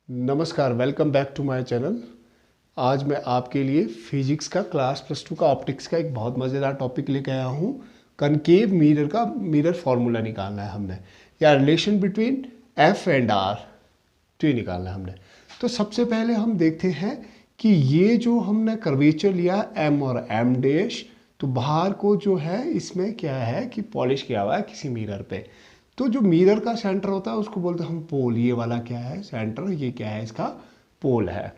नमस्कार, welcome back to my channel. आज मैं आपके लिए फिजिक्स का क्लास +2 का ऑप्टिक्स का एक बहुत मज़ेदार टॉपिक लेके आया हूँ। कनकेव मिरर का मिरर फार्मूला निकालना है हमने, या relation between F and R, तो ये निकालना है हमने। तो सबसे पहले हम देखते हैं कि ये जो हमने कर्वेचर लिया एम और एम डैश, तो बाहर को जो है इसमें क्या है कि पॉलिश किया हुआ है किसी मिरर पे। तो जो मिरर का सेंटर होता है उसको बोलते हैं हम पोल। ये वाला क्या है सेंटर, ये क्या है इसका पोल है।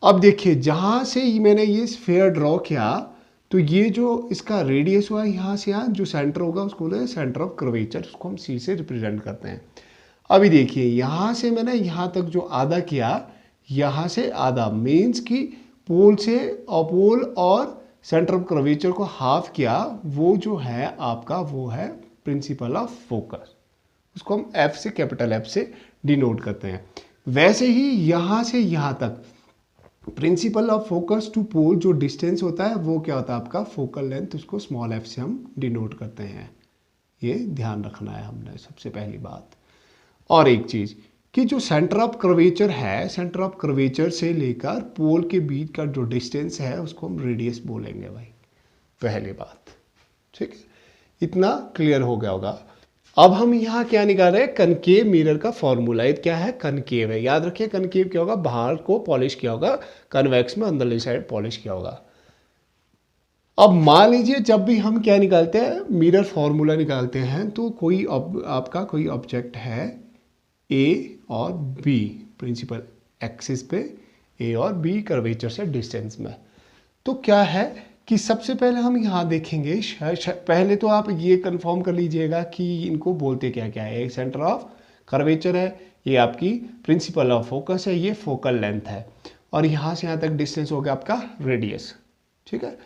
अब देखिए जहाँ से मैंने ये स्फीयर ड्रॉ किया, तो ये जो इसका रेडियस हुआ यहाँ से यहाँ जो सेंटर होगा उसको बोलते हैं सेंटर ऑफ कर्वेचर, उसको हम सी से रिप्रेजेंट करते हैं। अभी देखिए यहाँ से मैंने यहाँ तक जो आधा किया, यहाँ से आधा मीन्स कि पोल से पोल और सेंटर ऑफ कर्वेचर को हाफ किया, वो जो है आपका वो है प्रिंसिपल ऑफ फोकस। उसको हम एफ से, कैपिटल एफ से डिनोट करते हैं। वैसे ही यहाँ से यहाँ तक प्रिंसिपल ऑफ फोकस टू पोल जो डिस्टेंस होता है वो क्या होता है आपका फोकल लेंथ, उसको स्मॉल एफ से हम डिनोट करते हैं। ये ध्यान रखना है हमने सबसे पहली बात। और एक चीज़ कि जो सेंटर ऑफ कर्वेचर है, सेंटर ऑफ कर्वेचर से लेकर पोल के बीच का जो डिस्टेंस है उसको हम रेडियस बोलेंगे भाई, पहली बात। ठीक है, इतना क्लियर हो गया होगा। अब हम यहाँ क्या निकाल रहे हैं, कनकेव मिरर का फॉर्मूला। ये क्या है, कनकेव है। याद रखिए कनकेव क्या होगा, बाहर को पॉलिश किया होगा, कन्वेक्स में अंदरली साइड पॉलिश किया होगा। अब मान लीजिए जब भी हम क्या निकालते हैं, मिरर फॉर्मूला निकालते हैं, तो कोई आपका कोई ऑब्जेक्ट है ए और बी, प्रिंसिपल एक्सिस पे ए और बी कर्वेचर से डिस्टेंस में। तो क्या है कि सबसे पहले हम यहाँ देखेंगे, पहले तो आप ये कंफर्म कर लीजिएगा कि इनको बोलते क्या क्या है। एक सेंटर ऑफ कर्वेचर है, ये आपकी प्रिंसिपल ऑफ फोकस है, ये फोकल लेंथ है, और यहाँ से यहाँ तक डिस्टेंस हो गया आपका रेडियस। ठीक है,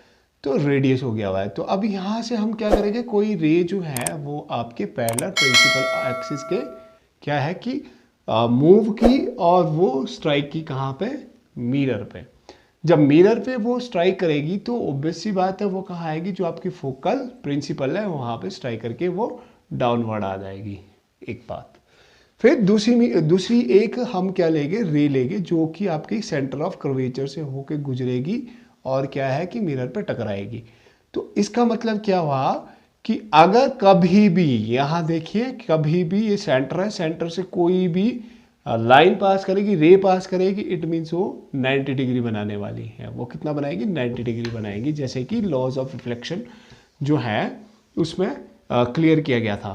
तो रेडियस हो गया हुआ है। तो अब यहाँ से हम क्या करेंगे, कोई रे जो है वो आपके पैरेलल प्रिंसिपल एक्सिस के क्या है कि मूव की, और वो स्ट्राइक की कहाँ पे, मिरर पे। जब मिरर पे वो स्ट्राइक करेगी तो ऑब्वियस सी बात है वो कहाँ आएगी, जो आपकी फोकल प्रिंसिपल है वहाँ पे स्ट्राइक करके वो डाउनवर्ड आ जाएगी। एक बात। फिर दूसरी एक हम क्या लेंगे, रे लेंगे, जो कि आपकी सेंटर ऑफ कर्वेचर से होके गुजरेगी और क्या है कि मिरर पे टकराएगी। तो इसका मतलब क्या हुआ कि अगर कभी भी यहाँ देखिए, कभी भी ये सेंटर है, सेंटर से कोई भी लाइन पास करेगी, रे पास करेगी, इट मीन्स वो 90 डिग्री बनाने वाली है। वो कितना बनाएगी, 90 डिग्री बनाएगी, जैसे कि लॉज ऑफ रिफ्लेक्शन जो है उसमें क्लियर किया गया था।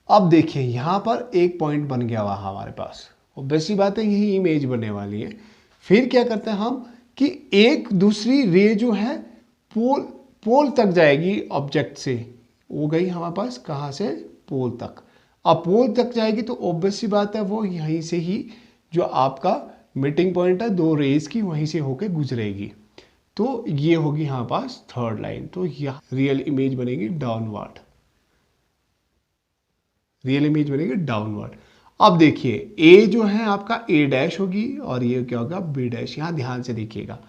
अब देखिए यहाँ पर एक पॉइंट बन गया हुआ हमारे पास, और वैसी बात है यही इमेज बनने वाली है। फिर क्या करते हैं हम कि एक दूसरी रे जो है पोल तक जाएगी ऑब्जेक्ट से, वो गई हमारे पास कहाँ से, पोल तक। अब पोल तक जाएगी तो ऑब्वियस सी बात है वो यहीं से ही जो आपका मीटिंग पॉइंट है दो रेज की, वहीं से होके गुजरेगी। तो ये होगी हमारे पास थर्ड लाइन। तो यह रियल इमेज बनेगी डाउनवर्ड, रियल इमेज बनेगी डाउनवर्ड। अब देखिए ए जो है आपका ए डैश होगी, और ये क्या होगा, बी डैश। यहाँ ध्यान से देखिएगा,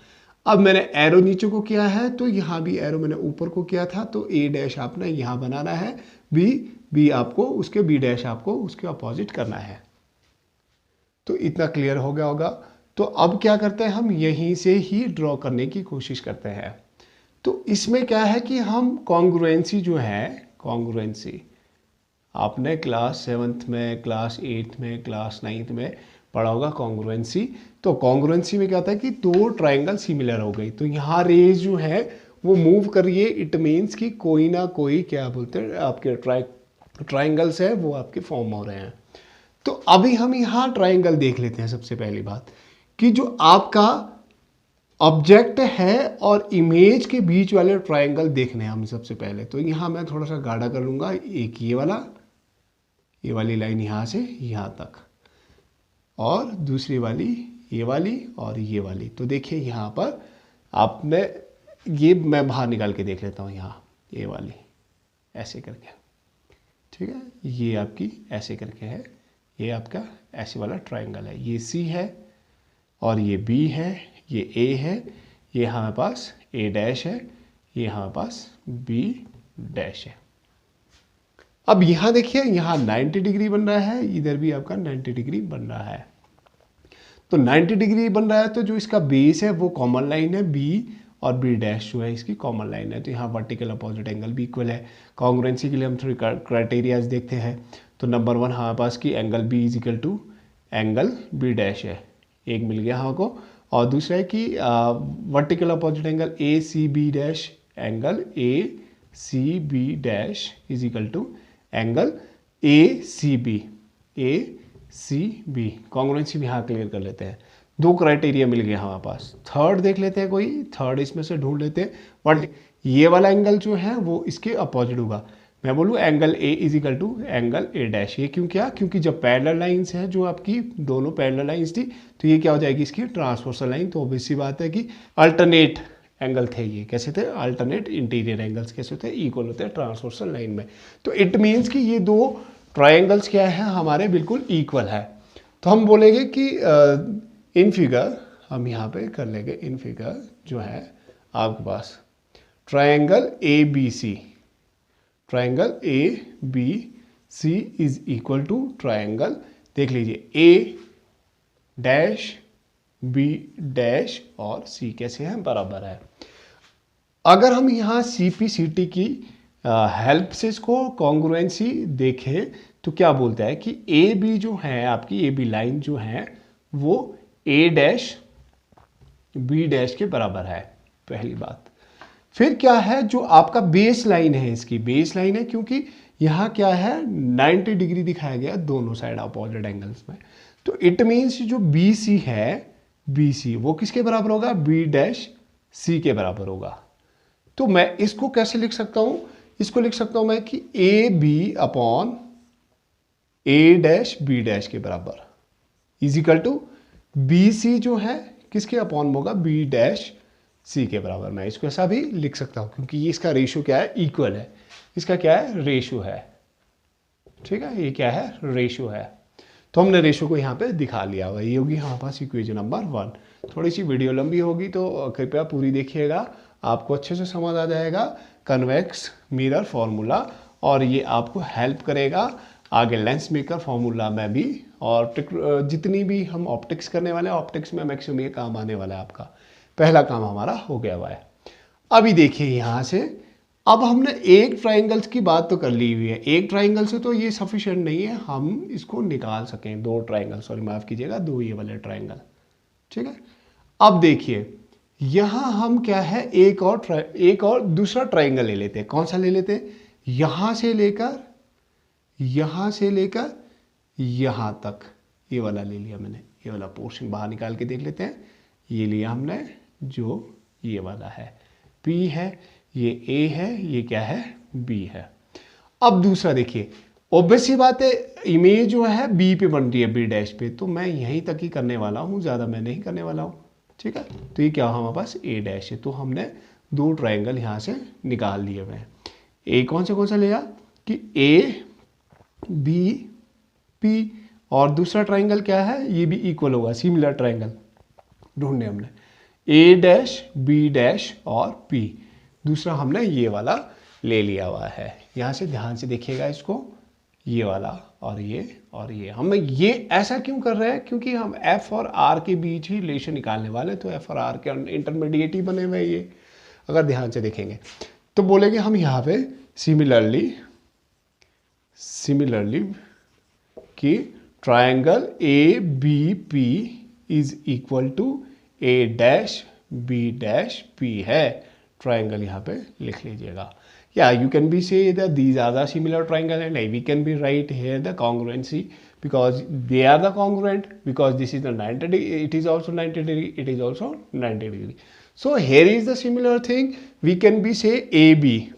अब मैंने एरो नीचे को किया है, तो यहाँ भी एरो मैंने ऊपर को किया था, तो ए डैश आपने यहाँ बनाना है, बी आपको उसके, बी डैश आपको उसके अपोजिट करना है। तो इतना क्लियर हो गया होगा। तो अब क्या करते हैं, हम यहीं से ही ड्रॉ करने की कोशिश करते हैं। तो इसमें क्या है कि हम कॉन्ग्रुएंसी जो है, कॉन्ग्रुएंसी आपने क्लास 7th में, क्लास 8th में, क्लास 9th में पढ़ा होगा कॉन्ग्रुएंसी। तो कॉन्ग्रुएंसी में क्या होता है कि दो ट्राइंगल सिमिलर हो गई, तो यहाँ रेज जो है वो मूव कर रही है, इट मीन्स कि कोई ना कोई क्या बोलते हैं आपके ट्राइंगल्स है वो आपके फॉर्म हो रहे हैं। तो अभी हम यहाँ ट्राइंगल देख लेते हैं। सबसे पहली बात कि जो आपका ऑब्जेक्ट है और इमेज के बीच वाले ट्राइंगल देखने हैं हम सबसे पहले। तो यहाँ मैं थोड़ा सा गाढ़ा कर लूँगा, एक ये वाली लाइन यहाँ से यहाँ तक, और दूसरी वाली ये वाली, और ये वाली। तो देखिए यहाँ पर आपने ये, मैं बाहर निकाल के देख लेता हूँ, यहाँ ये वाली ऐसे करके, ठीक है, ये आपकी ऐसे करके है, ये आपका ऐसे वाला ट्राइंगल है, ये सी है और ये बी है, ये ए है, ये हमारे पास ए डैश है, ये हमारे पास बी डैश है। अब यहाँ देखिए, यहाँ 90 डिग्री बन रहा है, इधर भी आपका 90 डिग्री बन रहा है। तो 90 डिग्री बन रहा है, तो जो इसका बेस है वो कॉमन लाइन है बी, और बी डैश जो है इसकी कॉमन लाइन है, तो यहाँ वर्टिकल अपोजिट एंगल भी इक्वल है। कॉन्ग्रुएंसी के लिए हम थोड़ी क्राइटेरियाज देखते हैं। तो नंबर 1 हमारे पास की angle B is equal to angle B dash है, एक मिल गया हमको। और दूसरा है कि vertical opposite angle A C B dash, angle A C B dash is equal to angle A C B, A C B. Congruency भी यहाँ क्लियर कर लेते हैं। 2 क्राइटेरिया मिल गया हमारे पास। थर्ड देख लेते हैं, कोई थर्ड इसमें से ढूंढ लेते हैं। बट ये वाला एंगल जो है वो इसके अपोजिट होगा। मैं बोलूँ angle A is equal to angle A dash. ये क्यों क्या? क्योंकि जब पैरेलल लाइंस हैं, जो आपकी दोनों पैरेलल लाइंस थी, तो ये क्या हो जाएगी इसकी ट्रांसवर्सल लाइन। तो ऑब्वियस सी बात है कि अल्टरनेट एंगल थे ये। कैसे थे? अल्टरनेट इंटीरियर एंगल्स कैसे होते हैं? इक्वल होते हैं ट्रांसवर्सल लाइन में। तो इट मीन्स कि ये 2 ट्रायंगल्स क्या है हमारे, बिल्कुल इक्वल है। तो हम बोलेंगे कि इन फिगर, हम यहाँ पे कर लेंगे इन फिगर जो है आपके पास triangle A B C, triangle A B C is equal to triangle, देख लीजिए ए डैश बी डैश और सी कैसे हैं? बराबर है। अगर हम यहाँ सी पी सी टी की हेल्प से इसको कॉन्ग्रुएंसी देखें तो क्या बोलता है कि ए बी जो है आपकी, ए बी लाइन जो है वो ए डैश बी डैश के बराबर है, पहली बात। फिर क्या है, जो आपका बेस लाइन है, इसकी बेस लाइन है, क्योंकि यहाँ क्या है 90 डिग्री दिखाया गया दोनों साइड अपोजिट एंगल्स में। तो इट मीन्स जो बी सी है, बी सी वो किसके बराबर होगा? बी डैश सी के बराबर होगा। तो मैं इसको कैसे लिख सकता हूं? इसको लिख सकता हूं मैं कि A B upon A dash B dash के बराबर is equal to B C जो है किसके अपॉन होगा? बी डैश सी के बराबर। मैं इसको ऐसा भी लिख सकता हूं क्योंकि ये इसका रेशियो क्या है? इक्वल है। इसका क्या है? रेशियो है। ठीक है, ये क्या है? रेशियो है। तो हमने रेशियो को यहाँ पे दिखा लिया हुआ। ये होगी हमारे पास इक्वेशन नंबर 1। थोड़ी सी वीडियो लंबी होगी तो कृपया पूरी देखिएगा, आपको अच्छे से समझ आ जाएगा कन्वेक्स मिरर फॉर्मूला, और ये आपको हेल्प करेगा आगे लेंस मेकर फॉर्मूला में भी, और जितनी भी हम ऑप्टिक्स करने वाले हैं, ऑप्टिक्स में मैक्सिमम ये काम आने वाला है। आपका पहला काम हमारा हो गया हुआ है। अभी देखिए यहाँ से, अब हमने एक ट्राइंगल्स की बात तो कर ली हुई है। एक ट्राइंगल से तो ये सफिशिएंट नहीं है, हम इसको निकाल सकें 2 ट्राइंगल, सॉरी माफ़ कीजिएगा 2 ये वाले ट्राइंगल। ठीक है, अब देखिए यहाँ हम क्या है, एक और दूसरा ट्राइंगल ले लेते हैं। कौन सा ले लेते हैं? यहाँ से लेकर यहाँ तक, ये वाला ले लिया मैंने। ये वाला पोर्शन बाहर निकाल के देख लेते हैं। ये लिया हमने, जो ये वाला है P है, ये A है, ये क्या है? B है। अब दूसरा देखिए, ऑब्वियस सी बात है इमेज जो है B पे बन रही है, B डैश पे, तो मैं यहीं तक ही करने वाला हूँ, ज़्यादा मैं नहीं करने वाला हूँ। ठीक है, तो ये क्या हमारे पास A डैश है। तो हमने 2 ट्राइंगल यहाँ से निकाल लिए हुए हैं। A कौन सा लिया कि A B P, और दूसरा ट्राइंगल क्या है? ये भी इक्वल होगा, सिमिलर ट्राइंगल ढूंढने हमने A डैश B डैश और P। दूसरा हमने ये वाला ले लिया हुआ है। यहाँ से ध्यान से देखिएगा इसको, ये वाला और ये हम ये ऐसा क्यों कर रहे हैं? क्योंकि हम F और R के बीच ही रिलेशन निकालने वाले, तो F और R के इंटरमीडिएट ही बने हुए ये। अगर ध्यान से देखेंगे तो बोलेंगे हम यहाँ पे सिमिलरली कि triangle ABP is equal to A dash B dash P है। ट्राइंगल यहाँ पे लिख लीजिएगा। Yeah, you can be say that these are the similar triangle, and we can be write here the congruency because they are the congruent, because this is the 90 degree, it is also 90 degree, it is also 90 degree. So here is the similar thing, we can be say AB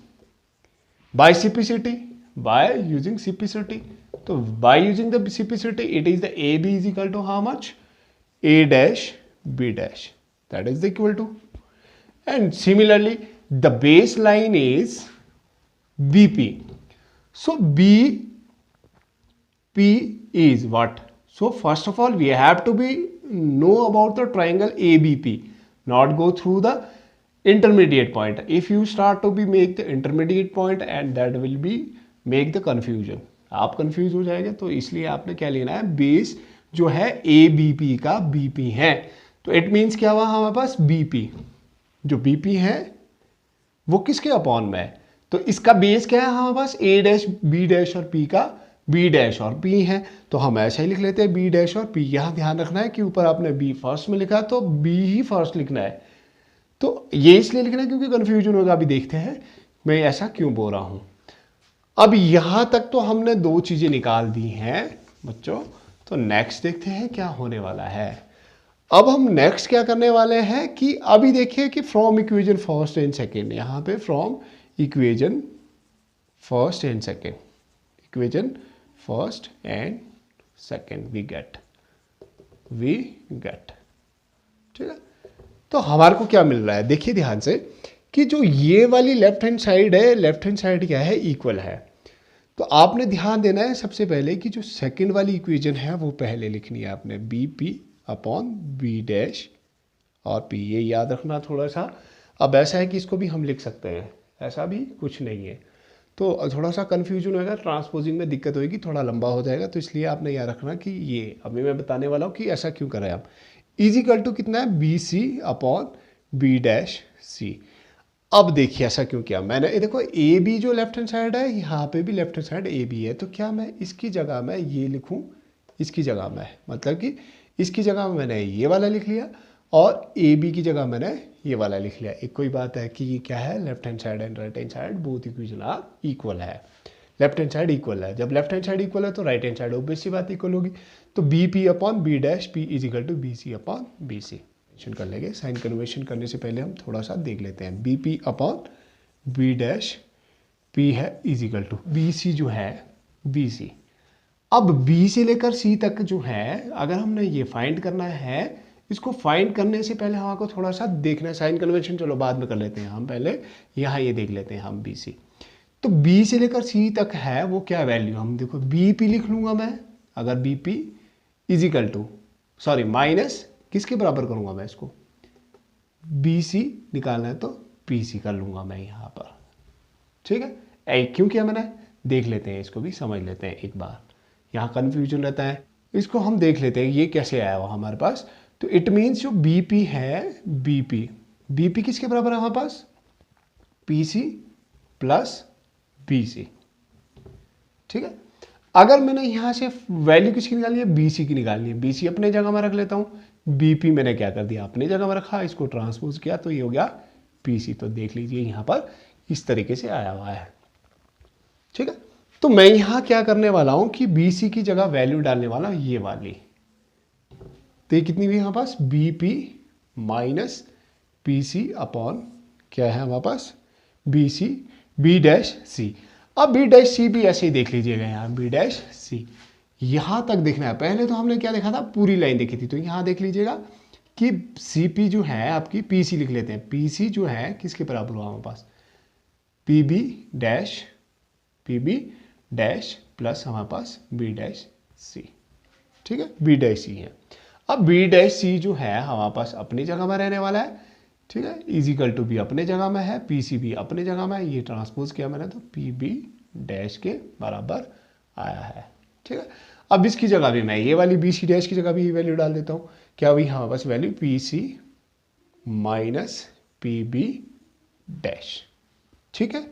by CPCT, by using CPCT. So by using the CPCT, it is the AB is equal to how much? A dash B dash, that is equal to, and similarly the baseline is BP. So BP is what? So first of all we have to be know about the triangle ABP, not go through the intermediate point. If you start to be make the intermediate point, and that will be make the confusion, आप confuse हो जाएंगे। तो इसलिए आपने क्या लेना है, base जो है ए बी पी का बीपी है। तो इट मीन्स क्या हुआ हमारे पास बीपी, जो बीपी है वो किसके अपॉन में है, तो इसका बेस क्या है हमारे पास ए डैश बी डैश और पी का बी डैश और पी है, तो हम ऐसा ही लिख लेते हैं बी डैश और पी। यहाँ ध्यान रखना है कि ऊपर आपने बी फर्स्ट में लिखा तो बी ही फर्स्ट लिखना है, तो ये इसलिए लिखना है क्योंकि कंफ्यूजन होगा। अभी देखते हैं मैं ऐसा क्यों बोल रहा हूं। अब यहां तक तो हमने दो चीजें निकाल दी हैं बच्चों, तो नेक्स्ट देखते हैं क्या होने वाला है। अब हम नेक्स्ट क्या करने वाले हैं कि अभी देखिए कि from equation first and second, यहां पे from equation first and second, equation first and second we get, ठीक है। तो हमारे को क्या मिल रहा है, देखिए ध्यान से कि जो ये वाली लेफ्ट हैंड साइड है, लेफ्ट हैंड साइड क्या है, इक्वल है। तो आपने ध्यान देना है सबसे पहले कि जो सेकंड वाली इक्वेशन है वो पहले लिखनी है आपने, B P upon B dash और पी, ये याद रखना थोड़ा सा। अब ऐसा है कि इसको भी हम लिख सकते हैं, ऐसा भी कुछ नहीं है, तो थोड़ा सा कन्फ्यूजन होगा, ट्रांसपोजिंग में दिक्कत होगी, थोड़ा लंबा हो जाएगा, तो इसलिए आपने याद रखना कि ये अभी मैं बताने वाला हूँ कि ऐसा क्यों करें आप। इजिकल टू कितना है, B C upon B dash C. अब देखिए ऐसा क्यों किया मैंने, ये देखो ए बी जो लेफ्ट हैंड साइड है, यहाँ पे भी left hand side A B है, तो क्या मैं इसकी जगह में ये लिखूँ, इसकी जगह में, मतलब कि इसकी जगह में मैंने ये वाला लिख लिया और ए बी की जगह मैंने ये वाला लिख लिया। एक कोई बात है कि ये क्या है, left hand side and right hand side both equation are equal है, लेफ्ट हैंड साइड इक्वल है, जब लेफ्ट हैंड साइड इक्वल है तो राइट हैंड साइड ऑब्वियस सी बात इक्वल होगी। तो B P upon B dash P is equal to B C upon B C कर लेंगे। साइन कन्वेंशन करने से पहले हम थोड़ा सा देख लेते हैं, B P upon B dash P है is equal to B C जो है बी सी। अब बी से लेकर सी तक जो है अगर हमने ये फाइंड करना है, इसको फाइंड करने से पहले हमको थोड़ा सा देखना है, साइन कन्वेंशन चलो बाद में कर लेते हैं, हम पहले यहाँ ये देख लेते हैं हम बी सी। तो बी से लेकर सी तक है वो क्या वैल्यू, हम देखो बी पी लिख लूँगा मैं, अगर B P is equal to sorry minus किसके बराबर करूँगा मैं इसको, बी सी निकालना है तो पी सी कर लूँगा मैं यहाँ पर, ठीक है। क्यों किया मैंने, देख लेते हैं, इसको भी समझ लेते हैं एक बार, यहाँ कन्फ्यूजन रहता है, इसको हम देख लेते हैं ये कैसे आया हुआ हमारे पास। तो इट मीन्स जो बी पी है, बी पी किसके बराबर है हमारे पास, P C plus B C, ठीक है। अगर मैंने यहाँ से वैल्यू किसकी निकालनी है, बी सी की निकालनी है, बी सी अपने जगह में रख लेता हूँ, बी पी मैंने क्या कर दिया अपनी जगह में रखा, इसको ट्रांसपोज किया तो ये हो गया पी सी। तो देख लीजिए यहाँ पर इस तरीके से आया हुआ है, ठीक है। तो मैं यहाँ क्या करने वाला हूँ कि बी सी की जगह वैल्यू डालने वाला हूँ ये वाली, तो ये कितनी हुई हमारे पास, B P minus P C upon क्या है हमारे पास, B C B dash C. अब बी डैश सी भी ऐसे ही देख लीजिएगा, यहाँ बी डैश सी यहाँ तक देखना है। पहले तो हमने क्या देखा था, पूरी लाइन देखी थी, तो यहाँ देख लीजिएगा कि सी पी जो है आपकी, पी सी लिख लेते हैं, पी सी जो है किसके बराबर हुआ हमारे पास, पी बी डैश प्लस हमारे पास बी डैश सी, ठीक है, बी डैश सी है। अब बी डैश सी जो है हमारे पास अपनी जगह में रहने वाला है, ठीक है, इजिकल टू भी अपने जगह में है, पी सी भी अपने जगह में है, ये ट्रांसपोज किया मैंने तो पी बी डैश के बराबर आया है, ठीक है। अब इसकी जगह भी मैं ये वाली बी सी डैश की जगह भी ये वैल्यू डाल देता हूँ, क्या हुई हमारे पास value, P C minus P B dash, ठीक है।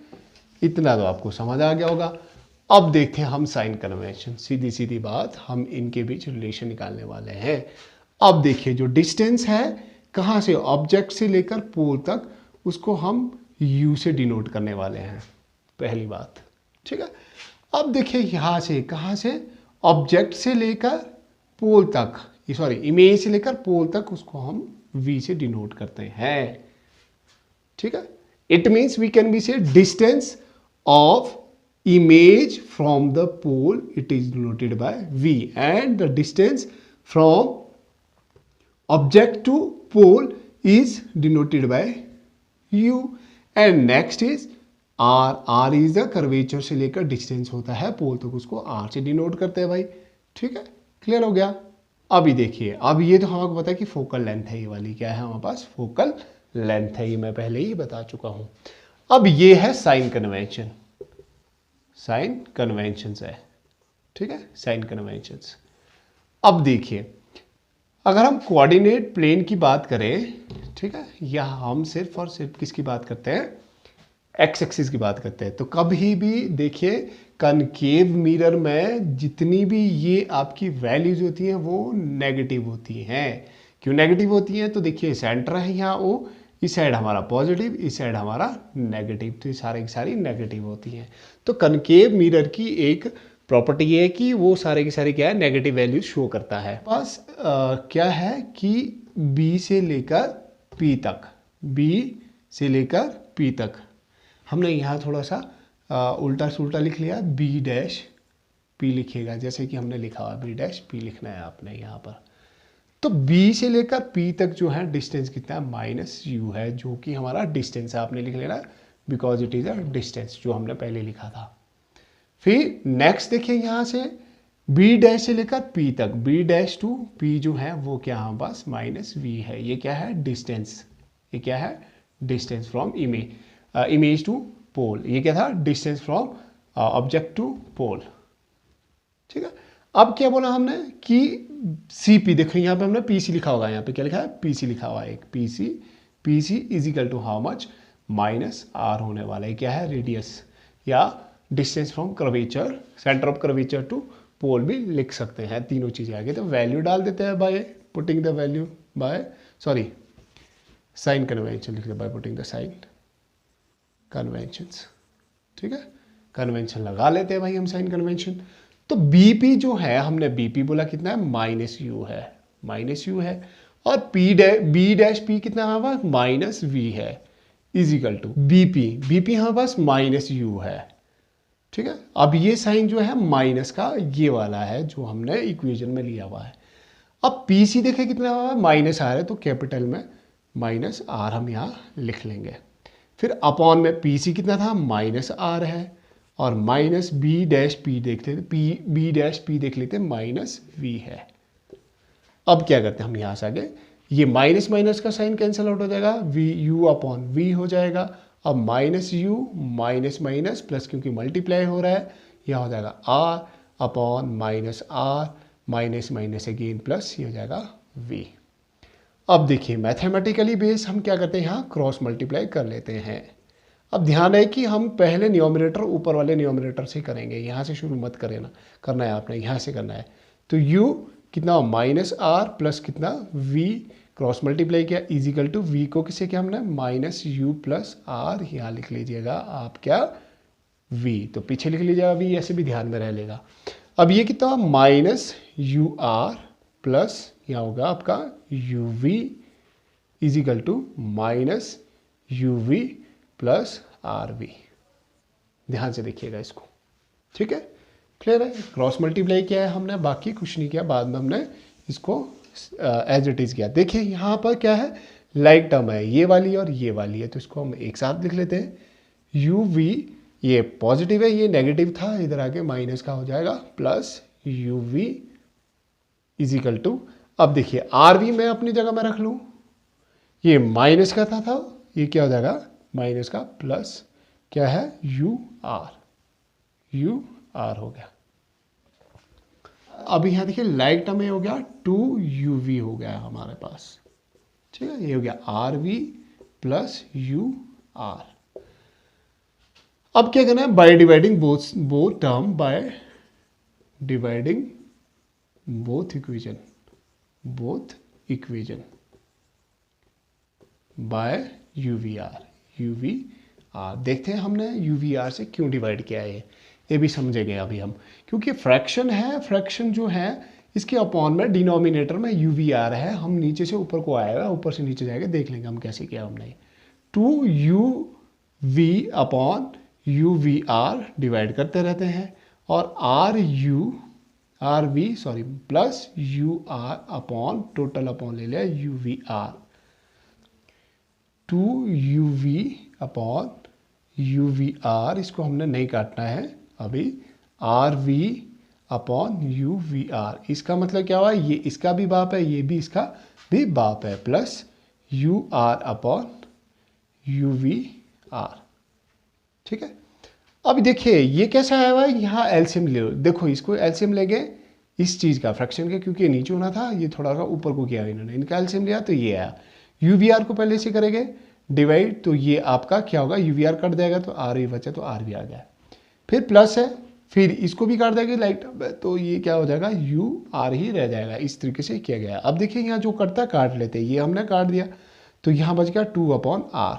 इतना तो आपको समझ आ गया होगा। अब देखते हैं हम साइन कन्वेंशन, सीधी सीधी बात, हम इनके बीच रिलेशन निकालने वाले हैं। अब देखिए जो डिस्टेंस है कहाँ से, ऑब्जेक्ट से लेकर पोल तक, उसको हम यू से डिनोट करने वाले हैं, पहली बात, ठीक है। अब देखिए यहाँ से कहाँ से, ऑब्जेक्ट से लेकर पोल तक, सॉरी इमेज से लेकर पोल तक, उसको हम वी से डिनोट करते हैं, ठीक है। It means we can be से distance of image from the pole, it is denoted by V, and the distance from object to pole is denoted by U, and next is R, R is the curvature से लेकर distance होता है पोल तक, उसको R से denote करते हैं भाई, ठीक है, क्लियर हो गया। अभी देखिए, अब ये तो हमको पता है कि फोकल लेंथ है, ये वाली क्या है हमारे पास, फोकल लेंथ है, ये मैं पहले ही बता चुका हूं। अब ये है साइन कन्वेंशन, साइन कन्वेंशंस है, ठीक है, साइन कन्वेंशंस। अब देखिए, अगर हम कोऑर्डिनेट प्लेन की बात करें, ठीक है, या हम सिर्फ और सिर्फ किसकी बात करते हैं, एक्स एक्सिस की बात करते हैं, तो कभी भी देखिए कनकेव मिरर में जितनी भी ये आपकी वैल्यूज होती हैं वो नेगेटिव होती हैं। क्यों नेगेटिव होती हैं, तो देखिए सेंटर है यहाँ ओ, इस साइड हमारा पॉजिटिव, इस साइड हमारा नेगेटिव, तो ये सारे की सारी नेगेटिव होती हैं। तो कनकेव मिरर की एक प्रॉपर्टी है कि वो सारे के सारे क्या है, नेगेटिव वैल्यूज शो करता है। बस क्या है कि बी से लेकर पी तक, बी से लेकर पी तक हमने यहाँ थोड़ा सा उल्टा सुल्टा लिख लिया, बी डैश पी लिखिएगा, जैसे कि हमने लिखा हुआ बी डैश पी लिखना है आपने यहाँ पर। तो बी से लेकर पी तक जो है डिस्टेंस कितना है, माइनस यू है, जो कि हमारा डिस्टेंस है, आपने लिख लेना because it is a distance, जो हमने पहले लिखा था। फिर नेक्स्ट देखिए यहाँ से बी डैश से लेकर पी तक, बी डैश टू पी जो है वो क्या है, बस माइनस वी है। ये क्या है, डिस्टेंस, ये क्या है, डिस्टेंस फ्रॉम इमेज टू पोल। ये क्या था, डिस्टेंस फ्रॉम ऑब्जेक्ट टू पोल, ठीक है। अब क्या बोला हमने कि सी पी, देखो यहाँ पे हमने पी सी लिखा होगा, यहाँ पे क्या लिखा है, पी सी लिखा हुआ है, एक P C is equal to how much, minus R होने वाला है। क्या है, रेडियस या distance from curvature, centre of curvature to pole भी लिख सकते हैं, तीनों चीजें आगे। तो वैल्यू डाल देते हैं by putting the value by, sorry sign convention लिख दे, by putting the sign conventions, ठीक है, कन्वेंशन लगा लेते हैं भाई हम, साइन कन्वेंशन। तो बीपी जो है, हमने बीपी बोला कितना है, माइनस यू है, माइनस यू है, और बी डैश पी कितना हमारे पास, माइनस वी है, is equal to BP, BP हमारे पास माइनस यू है, ठीक है। अब ये साइन जो है माइनस का ये वाला है जो हमने इक्वेशन में लिया हुआ है। अब पी सी देखे कितना हुआ, माइनस आर है, तो कैपिटल में माइनस आर हम यहाँ लिख लेंगे। फिर अपॉन में पी सी कितना था, माइनस आर है, और माइनस बी डैश पी देख लेते, बी डैश पी देख लेते, माइनस वी है। अब क्या करते हैं हम, यहाँ से आगे ये माइनस माइनस का साइन कैंसिल आउट हो जाएगा, वी यू अपॉन वी हो जाएगा। अब minus u minus minus plus, क्योंकि मल्टीप्लाई हो रहा है, यह हो जाएगा r upon minus r, minus minus again plus, ये हो जाएगा वी। अब देखिए मैथमेटिकली बेस हम क्या करते हैं, यहाँ क्रॉस मल्टीप्लाई कर लेते हैं। अब ध्यान है कि हम पहले न्यूमरेटर ऊपर वाले न्यूमरेटर से करेंगे, यहाँ से शुरू मत करें ना, करना है आपने यहाँ से करना है। तो u कितना, माइनस आर प्लस कितना v, क्रॉस मल्टीप्लाई किया, इजिकल टू v को किसे किया हमने, माइनस यू प्लस आर, यहाँ लिख लीजिएगा आप क्या, v, तो पीछे लिख लीजिएगा v, ऐसे भी ध्यान में रह लेगा। अब ये कितना, माइनस यू आर प्लस यहाँ होगा आपका u v is equal to minus u v plus r v. ध्यान से देखिएगा इसको, ठीक है, क्लियर है। क्रॉस मल्टीप्लाई किया है हमने, बाकी कुछ नहीं किया, बाद में हमने इसको एज इट इज किया। देखिए यहाँ पर क्या है, लाइक टर्म है, ये वाली और ये वाली है, तो इसको हम एक साथ लिख लेते हैं। यू वी ये पॉजिटिव है, ये नेगेटिव था, इधर आके माइनस का हो जाएगा, plus u v is equal to, अब देखिए आर वी मैं अपनी जगह में रख लूँ, ये माइनस का था ये क्या हो जाएगा, माइनस का, प्लस क्या है, यू आर हो गया। अब यहाँ देखिए लाइक टर्म में हो गया 2uv हो गया हमारे पास, ठीक है, ये हो गया r v plus u r. अब क्या करना है, by dividing both term, by dividing both equation by u v r. देखते हैं हमने यूवी आर से क्यों डिवाइड किया है, ये भी समझेंगे अभी हम, क्योंकि फ्रैक्शन है, फ्रैक्शन जो है इसके अपॉन में डिनोमिनेटर में यूवी आर है, हम नीचे से ऊपर को आएगा, ऊपर से नीचे जाएगा, देख लेंगे हम कैसे किया हमने। 2uv upon u v are divide करते रहते हैं, और r v sorry plus u r upon, total upon ले लिया u v r, 2uv upon u v r, इसको हमने नहीं काटना है अभी, r v upon u v r. इसका मतलब क्या हुआ, ये इसका भी बाप है, ये भी इसका भी बाप है, plus u r upon u v r, ठीक है। अब देखिए ये कैसा आया हुआ है, यहाँ एलसीएम ले, देखो इसको एलसीएम लेंगे, इस चीज़ का फ्रैक्शन का, क्योंकि नीचे होना था, ये थोड़ा सा ऊपर को किया इन्होंने, इनका एलसीएम लिया तो ये आया। यूवीआर को पहले से करेंगे डिवाइड, तो ये आपका क्या होगा, यूवीआर कट जाएगा तो आर भी बचा, तो आर भी आ गया। फिर प्लस है, फिर इसको भी काट देंगे लाइट, तो ये क्या हो जाएगा, यू आर ही रह जाएगा। इस तरीके से किया गया। अब देखिए यहाँ जो कटता है काट लेते हैं, ये हमने काट दिया, तो यहाँ बच गया 2/r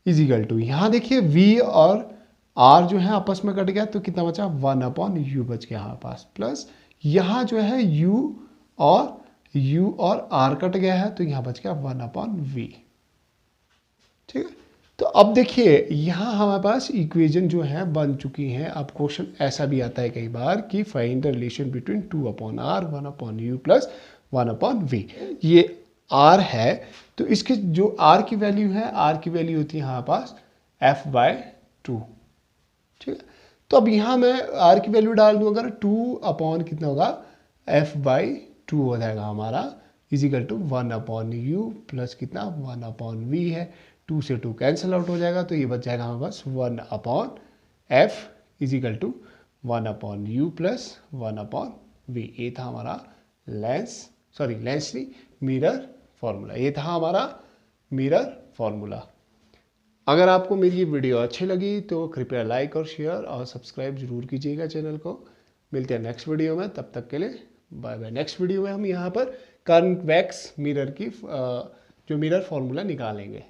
इजिकल टू, यहाँ देखिए v और r जो है आपस में कट गया, तो कितना बचा 1/u बच गया हमारे पास, प्लस यहाँ जो है u और r कट गया है, तो यहाँ बच गया 1/v। ठीक है, तो अब देखिए यहाँ हमारे पास इक्वेशन जो है बन चुकी हैं। अब क्वेश्चन ऐसा भी आता है कई बार कि find the relation between 2/r 1/u plus 1/v। ये r है, तो इसके जो r की वैल्यू है, r की वैल्यू होती है हमारे पास f/2। ठीक है, तो अब यहाँ मैं r की वैल्यू डाल दूँ, अगर 2 कितना होगा, f/2 हो जाएगा हमारा, इजिकल टू 1/u प्लस कितना 1/v है। 2 से 2 कैंसिल आउट हो जाएगा, तो ये बच जाएगा हमारे पास 1/f is equal to 1/u plus 1/v। ये था हमारा लेंस नहीं, मिरर फॉर्मूला। ये था हमारा मिरर फॉर्मूला। अगर आपको मेरी ये वीडियो अच्छी लगी तो कृपया लाइक और शेयर और सब्सक्राइब जरूर कीजिएगा चैनल को। मिलते हैं नेक्स्ट वीडियो में, तब तक के लिए बाय बाय। नेक्स्ट वीडियो में हम यहाँ पर कन्वेक्स मिरर की जो मिरर फॉर्मूला निकालेंगे।